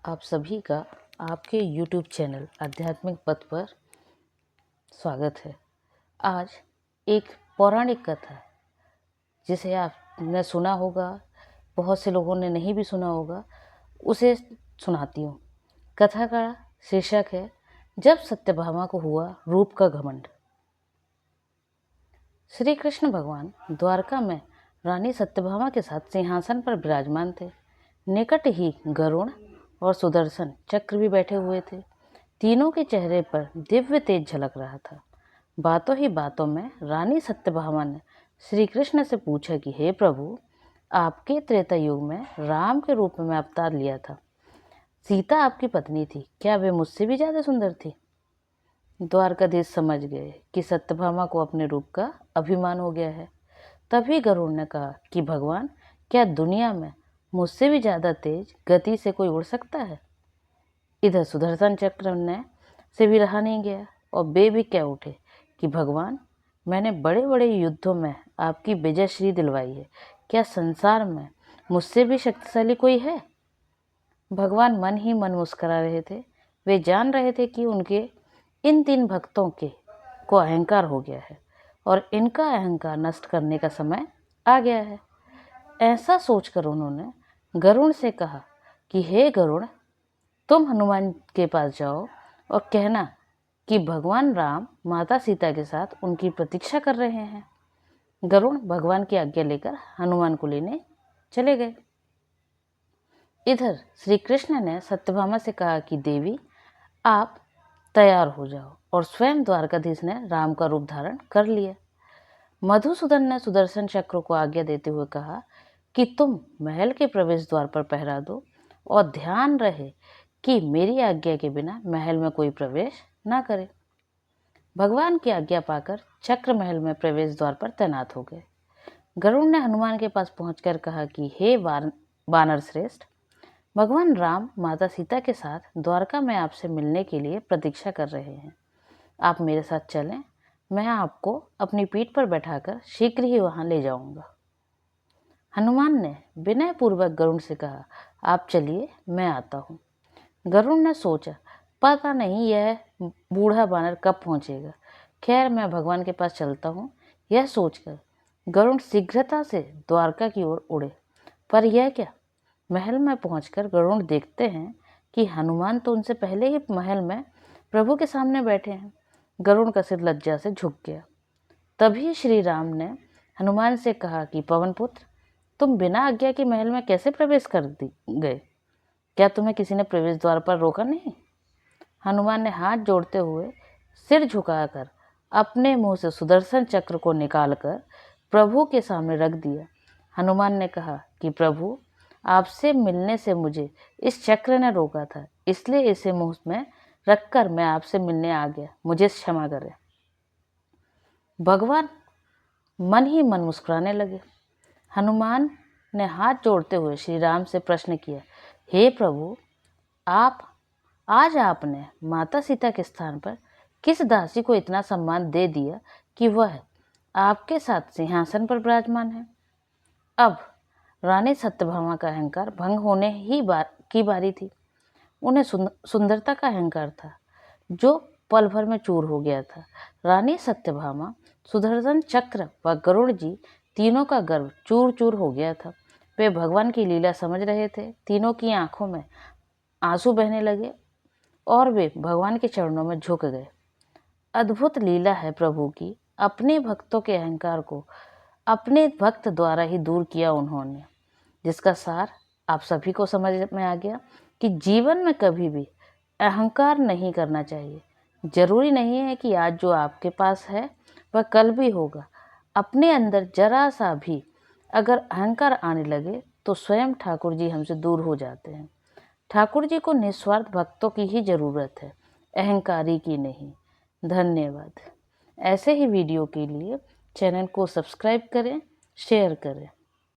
आप सभी का आपके YouTube चैनल आध्यात्मिक पथ पर स्वागत है। आज एक पौराणिक कथा जिसे आपने सुना होगा, बहुत से लोगों ने नहीं भी सुना होगा, उसे सुनाती हूँ। कथा का शीर्षक है जब सत्यभामा को हुआ रूप का घमंड। श्री कृष्ण भगवान द्वारका में रानी सत्यभामा के साथ सिंहासन पर विराजमान थे। निकट ही गरुड़ और सुदर्शन चक्र भी बैठे हुए थे। तीनों के चेहरे पर दिव्य तेज झलक रहा था। बातों ही बातों में रानी सत्यभामा ने श्री कृष्ण से पूछा कि हे प्रभु, आपके त्रेता युग में राम के रूप में अवतार लिया था। सीता आपकी पत्नी थी, क्या वे मुझसे भी ज्यादा सुंदर थी? द्वारकाधीश समझ गए कि सत्यभामा को अपने रूप का अभिमान हो गया है। तभी गरुड़ ने कहा कि भगवान, क्या दुनिया में मुझसे भी ज्यादा तेज गति से कोई उड़ सकता है? इधर सुदर्शन चक्र ने से भी रहा नहीं गया और वे भी कह उठे कि भगवान, मैंने बड़े बड़े युद्धों में आपकी विजयश्री दिलवाई है, क्या संसार में मुझसे भी शक्तिशाली कोई है? भगवान मन ही मन मुस्कुरा रहे थे। वे जान रहे थे कि उनके इन 3 भक्तों के को अहंकार हो गया है और इनका अहंकार नष्ट करने का समय आ गया है। ऐसा सोचकर उन्होंने गरुड़ से कहा कि हे गरुड़, तुम हनुमान के पास जाओ और कहना कि भगवान राम माता सीता के साथ उनकी प्रतीक्षा कर रहे हैं। गरुड़ भगवान की आज्ञा लेकर हनुमान को लेने चले गए। इधर श्री कृष्ण ने सत्यभामा से कहा कि देवी, आप तैयार हो जाओ, और स्वयं द्वारकाधीश ने राम का रूप धारण कर लिया। मधुसूदन ने सुदर्शन चक्र को आज्ञा देते हुए कहा कि तुम महल के प्रवेश द्वार पर पहरा दो और ध्यान रहे कि मेरी आज्ञा के बिना महल में कोई प्रवेश ना करे। भगवान की आज्ञा पाकर चक्र महल में प्रवेश द्वार पर तैनात हो गए। गरुड़ ने हनुमान के पास पहुंचकर कहा कि हे वानर श्रेष्ठ, भगवान राम माता सीता के साथ द्वारका में आपसे मिलने के लिए प्रतीक्षा कर रहे हैं। आप मेरे साथ चलें, मैं आपको अपनी पीठ पर बैठाकर शीघ्र ही वहां ले जाऊंगा। हनुमान ने विनय पूर्वक गरुड़ से कहा, आप चलिए, मैं आता हूँ। गरुड़ ने सोचा, पता नहीं यह बूढ़ा बानर कब पहुंचेगा। खैर, मैं भगवान के पास चलता हूँ। यह सोचकर गरुड़ शीघ्रता से द्वारका की ओर उड़े। पर यह क्या, महल में पहुंचकर गरुड़ देखते हैं कि हनुमान तो उनसे पहले ही महल में प्रभु के सामने बैठे हैं। गरुड़ का सिर लज्जा से झुक गया। तभी श्री राम ने हनुमान से कहा कि पवन पुत्र, तुम बिना आज्ञा के महल में कैसे प्रवेश कर गए? क्या तुम्हें किसी ने प्रवेश द्वार पर रोका नहीं? हनुमान ने हाथ जोड़ते हुए सिर झुकाकर अपने मुंह से सुदर्शन चक्र को निकालकर प्रभु के सामने रख दिया। हनुमान ने कहा कि प्रभु, आपसे मिलने से मुझे इस चक्र ने रोका था, इसलिए इसे मुंह में रखकर मैं आपसे मिलने आ गया, मुझे क्षमा करें। भगवान मन ही मन मुस्कुराने लगे। हनुमान ने हाथ जोड़ते हुए श्री राम से प्रश्न किया, हे प्रभु, आज आपने माता सीता के स्थान पर किस दासी को इतना सम्मान दे दिया कि वह आपके साथ सिंहासन पर विराजमान है? अब रानी सत्यभामा का अहंकार भंग होने की बारी थी। उन्हें सुंदरता का अहंकार था जो पल भर में चूर हो गया था। रानी सत्यभामा, सुदर्शन चक्र व गरुड़ जी तीनों का गर्व चूर चूर हो गया था। वे भगवान की लीला समझ रहे थे। तीनों की आंखों में आंसू बहने लगे और वे भगवान के चरणों में झुक गए। अद्भुत लीला है प्रभु की। अपने भक्तों के अहंकार को अपने भक्त द्वारा ही दूर किया उन्होंने, जिसका सार आप सभी को समझ में आ गया कि जीवन में कभी भी अहंकार नहीं करना चाहिए। जरूरी नहीं है कि आज जो आपके पास है वह कल भी होगा। अपने अंदर जरा सा भी अगर अहंकार आने लगे तो स्वयं ठाकुर जी हमसे दूर हो जाते हैं। ठाकुर जी को निस्वार्थ भक्तों की ही जरूरत है, अहंकारी की नहीं। धन्यवाद। ऐसे ही वीडियो के लिए चैनल को सब्सक्राइब करें, शेयर करें।